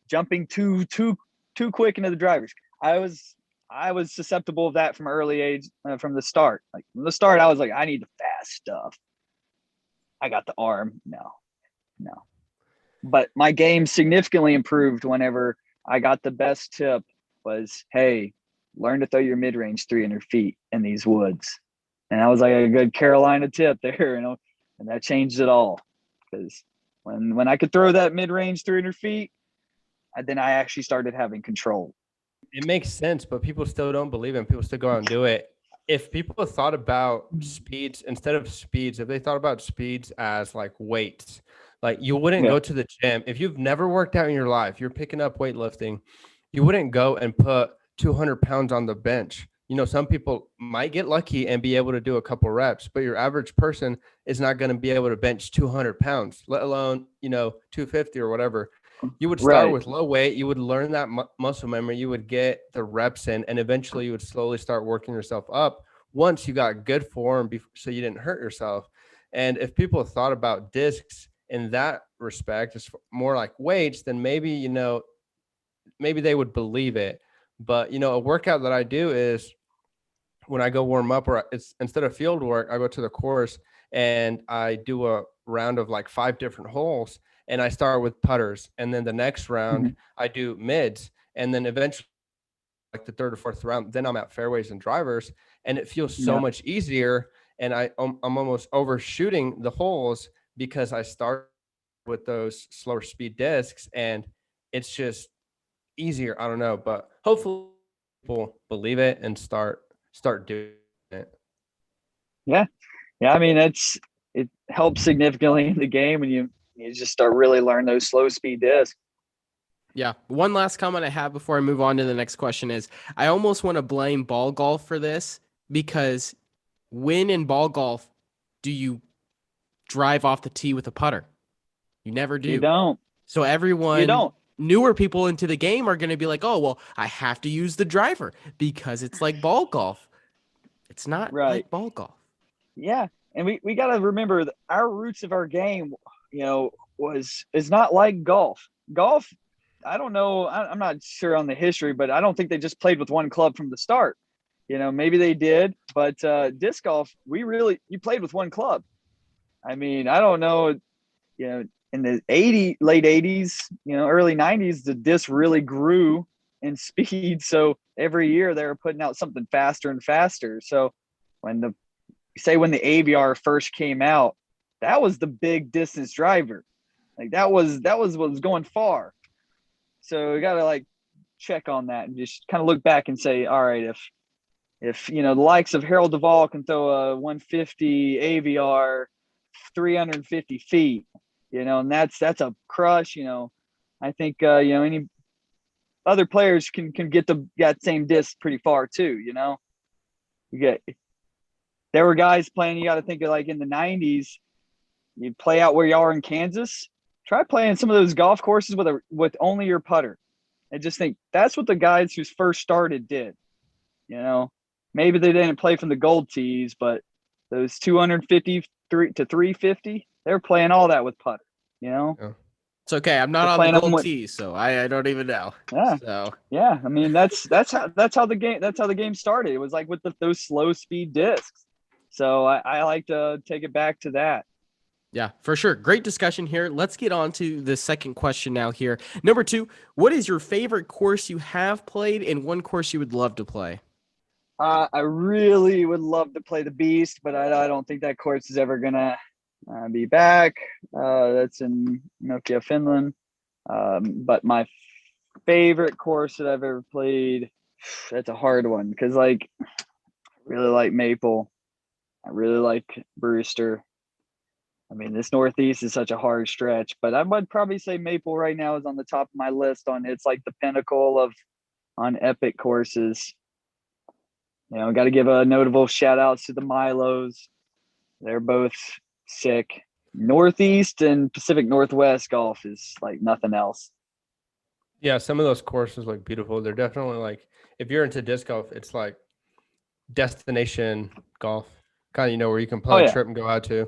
jumping too quick into the drivers. I was susceptible of that from early age, from the start. Like, from the start, I was like, I need the fast stuff. I got the arm. No. But my game significantly improved whenever I got the best tip was, hey, learn to throw your mid-range 300 feet in these woods. And that was like a good Carolina tip there, and that changed it all. Because when I could throw that mid-range 300 feet, then I actually started having control. It makes sense, but people still don't believe it. People still go out and do it. If people thought about speeds instead of speeds, if they thought about speeds as like weights, like, you wouldn't go to the gym. If you've never worked out in your life, you're picking up weightlifting, you wouldn't go and put 200 pounds on the bench. Some people might get lucky and be able to do a couple reps, but your average person is not going to be able to bench 200 pounds, let alone, 250 or whatever. You would start Right. with low weight. You would learn that muscle memory. You would get the reps in, and eventually you would slowly start working yourself up once you got good form so you didn't hurt yourself. And if people thought about discs in that respect, it's more like weights, then maybe, maybe they would believe it. But, a workout that I do is when I go warm up, or it's instead of field work, I go to the course and I do a round of like 5 different holes, and I start with putters. And then the next round I do mids, and then eventually like the third or fourth round, then I'm at fairways and drivers, and it feels so much easier. And I'm almost overshooting the holes because I start with those slower speed discs, and it's just easier. I don't know, but hopefully people believe it and start doing it. Yeah. I mean, it helps significantly in the game when you just start really learn those slow speed discs. Yeah. One last comment I have before I move on to the next question is I almost want to blame ball golf for this, because when in ball golf do you drive off the tee with a putter? You never do. You don't. So everyone, newer people into the game are going to be like, oh, well, I have to use the driver because it's like ball golf. It's not like ball golf. Yeah. And we got to remember that our roots of our game, is not like golf. Golf, I don't know. I'm not sure on the history, but I don't think they just played with one club from the start. Maybe they did, but disc golf, you played with one club. I mean, I don't know, in the late 80s, early 90s, the disc really grew in speed. So every year they were putting out something faster and faster. So when the AVR first came out, that was the big distance driver. Like that was what was going far. So we got to like check on that and just kind of look back and say, all right, if the likes of Harold Duvall can throw a 150 AVR 350 feet, and that's a crush. I think any other players can get that same disc pretty far too. There were guys playing. You got to think of like in the 90s, you play out where you are in Kansas. Try playing some of those golf courses with only your putter. I just think that's what the guys who first started did. Maybe they didn't play from the gold tees, but those 250 to 350, they're playing all that with putter. Yeah. It's okay. I'm not on the gold tees, so I don't even know. Yeah. So yeah. I mean, that's how the game started. It was like with those slow speed discs. So I like to take it back to that. Yeah, for sure. Great discussion here. Let's get on to the second question now here. Number 2, what is your favorite course you have played and one course you would love to play? I really would love to play the Beast, but I don't think that course is ever going to be back. That's in Nokia, Finland. But my favorite course that I've ever played, that's a hard one because I really like Maple. I really like Brewster. I mean, this Northeast is such a hard stretch, but I would probably say Maple right now is on the top of my list it's like the pinnacle on epic courses. Got to give a notable shout outs to the Milos. They're both sick. Northeast and Pacific Northwest golf is like nothing else. Yeah, some of those courses look beautiful. They're definitely like, if you're into disc golf, it's like destination golf, kind of, where you can play a trip and go out to.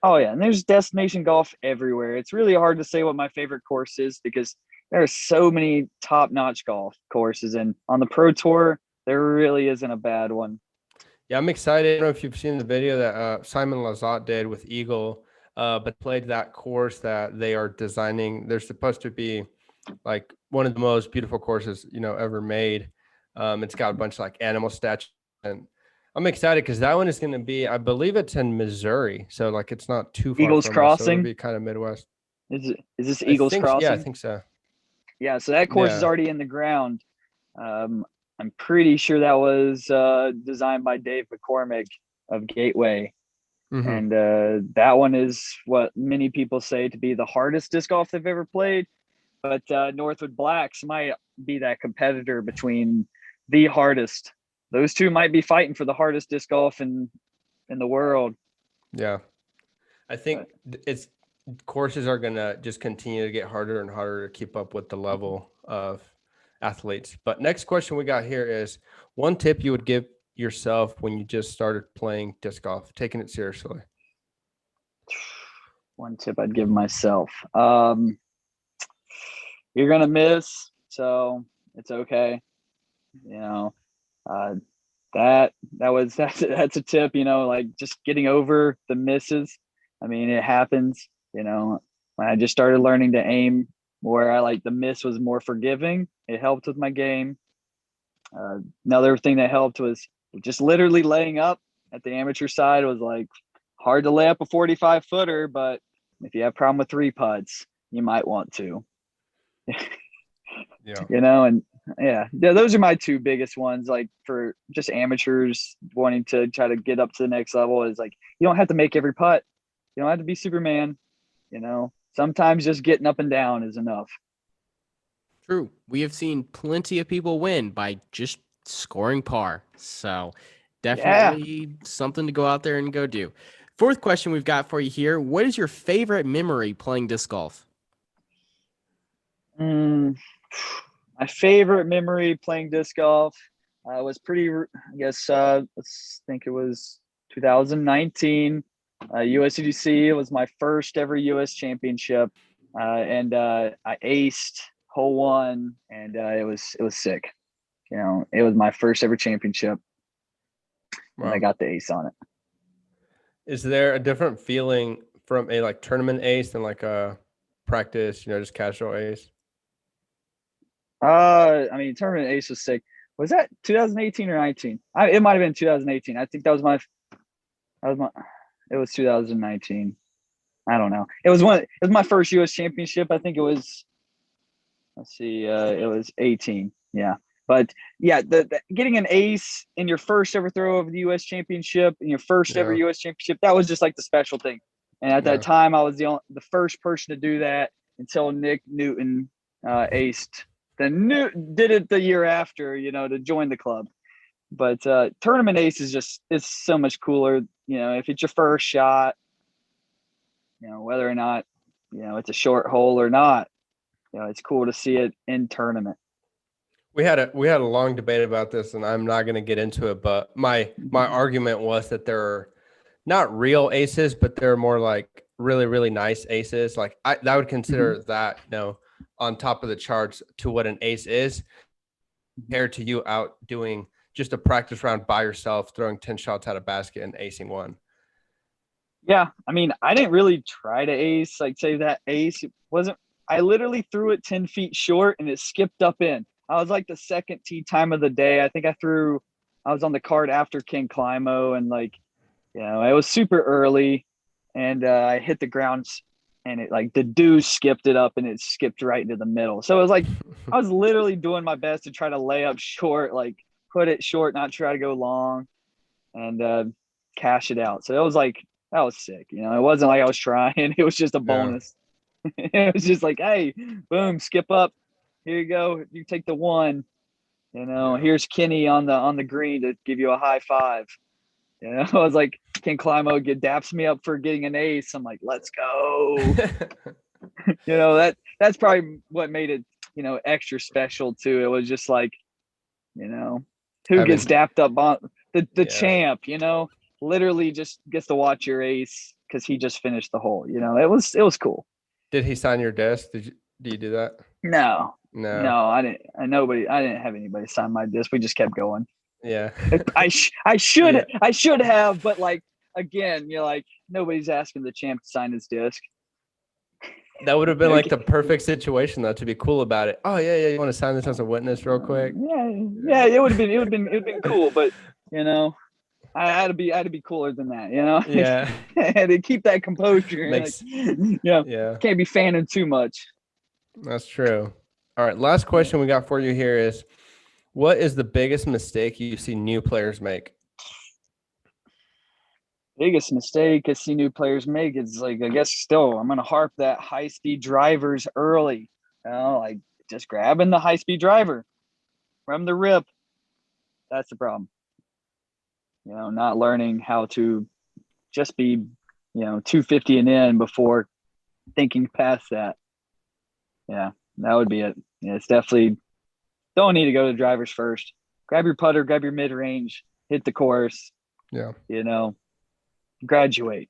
Oh, yeah. And there's destination golf everywhere. It's really hard to say what my favorite course is because there are so many top-notch golf courses. And on the Pro Tour, there really isn't a bad one. Yeah, I'm excited. I don't know if you've seen the video that Simon Lizotte did with Eagle, but played that course that they are designing. They're supposed to be like one of the most beautiful courses, ever made. It's got a bunch of like animal statues, and I'm excited because that one is going to be, I believe it's in Missouri. So like, it's not too far Eagles from Crossing. Us, so it'll be kind of Midwest. Is this Eagles Crossing? Yeah, I think so. Yeah. So that course is already in the ground. I'm pretty sure that was designed by Dave McCormick of Gateway. Mm-hmm. And that one is what many people say to be the hardest disc golf they've ever played. but Northwood Blacks might be that competitor between the hardest. Those two might be fighting for the hardest disc golf in the world. Yeah. I think it's courses are going to just continue to get harder and harder to keep up with the level of athletes. But next question we got here is one tip you would give yourself when you just started playing disc golf, taking it seriously. One tip I'd give myself. You're going to miss, so it's okay. That's a tip, like just getting over the misses. I mean, it happens, when I just started learning to aim where the miss was more forgiving. It helped with my game. Another thing that helped was just literally laying up at the amateur side. It was hard to lay up a 45 footer, but if you have a problem with 3 putts, you might want to. Yeah. And yeah, those are my 2 biggest ones. For just amateurs wanting to try to get up to the next level is you don't have to make every putt. You don't have to be Superman. Sometimes just getting up and down is enough. True. We have seen plenty of people win by just scoring par. So definitely something to go out there and go do. 4th question we've got for you here. What is your favorite memory playing disc golf? My favorite memory playing disc golf was let's think it was 2019. USCDC. It was my first ever US championship. And I aced hole 1, and it was sick. It was my first ever championship. Wow. And I got the ace on it. Is there a different feeling from a tournament ace than a practice, just casual ace? I mean, tournament ace was sick. Was that 2018 or 19? It might have been 2018. I think it was 2019. I don't know. It was my first US championship. I think it was, it was 18. Yeah. But yeah, the getting an ace in your first ever throw of the US championship, in your first ever US championship, that was just the special thing. And at that time, I was the first person to do that until Nick Newton aced. Then did it the year after, to join the club. But tournament ace is so much cooler. If it's your first shot, whether or not, it's a short hole or not, it's cool to see it in tournament. We had a long debate about this, and I'm not going to get into it, but my argument was that there are not real aces, but they're more really, really nice aces. I would consider that, on top of the charts to what an ace is compared to you out doing just a practice round by yourself, throwing 10 shots at a basket and acing 1. Yeah. I mean, I didn't really try to ace, say that ace. I literally threw it 10 feet short and it skipped up in. I was the second tee time of the day. I think I was on the card after King Climo, and it was super early, and I hit the ground, and it the dew skipped it up and it skipped right into the middle. So it was I was literally doing my best to try to lay up short, put it short, not try to go long, and cash it out. So it was that was sick. It wasn't I was trying. It was just a bonus. It was just hey, boom, skip up. Here you go. You take the 1. Here's Kenny on the green to give you a high five. I was King Climo daps me up for getting an ace. I'm let's go. That's probably what made it, extra special too. It was just who gets dapped up on the champ, literally just gets to watch your ace because he just finished the hole. It was cool. Did he sign your disc? Do you do that? No, I didn't. I didn't have anybody sign my disc. We just kept going. Yeah. I should have, but again, you're nobody's asking the champ to sign his disc. That would have been the perfect situation though, to be cool about it. Oh yeah, you want to sign this as a witness real quick? Yeah, it would have been cool, but I had to be cooler than that, Yeah. I had to keep that composure. Can't be fanning too much. That's true. All right, last question we got for you here is, what is the biggest mistake you see new players make? Biggest mistake I see new players make is I guess still I'm gonna harp that high speed drivers early. Like just grabbing the high-speed driver from the rip. That's the problem. Not learning how to just be, 250 and in before thinking past that. Yeah, that would be it. Yeah, it's definitely don't need to go to drivers first. Grab your putter, grab your mid-range, hit the course. Yeah. Graduate.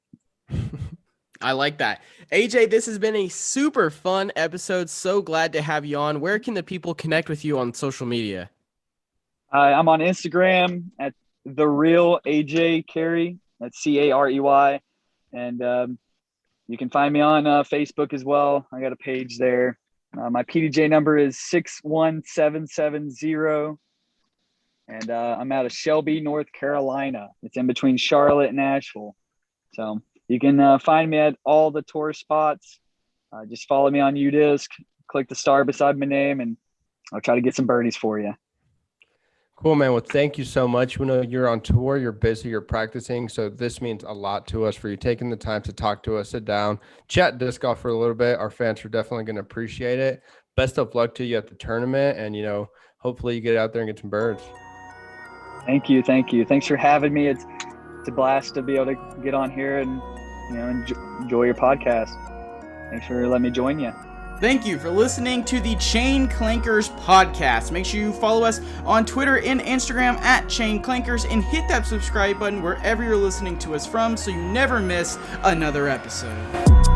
I like that. AJ, this has been a super fun episode. So glad to have you on. Where can the people connect with you on social media? I'm on Instagram at the real AJ Carey. That's Carey. And you can find me on Facebook as well. I got a page there. My PDJ number is 61770. And I'm out of Shelby, North Carolina. It's in between Charlotte and Asheville. So you can find me at all the tour spots. Just follow me on UDisc, click the star beside my name, and I'll try to get some birdies for you. Cool, man. Well, thank you so much. We know you're on tour, you're busy, you're practicing. So this means a lot to us for you taking the time to talk to us, sit down, chat disc golf for a little bit. Our fans are definitely going to appreciate it. Best of luck to you at the tournament. And, hopefully you get out there and get some birds. Thank you. Thanks for having me. It's a blast to be able to get on here and, enjoy your podcast. Thanks for letting me join you. Thank you for listening to the Chain Clankers podcast. Make sure you follow us on Twitter and Instagram at Chain Clankers and hit that subscribe button wherever you're listening to us from so you never miss another episode.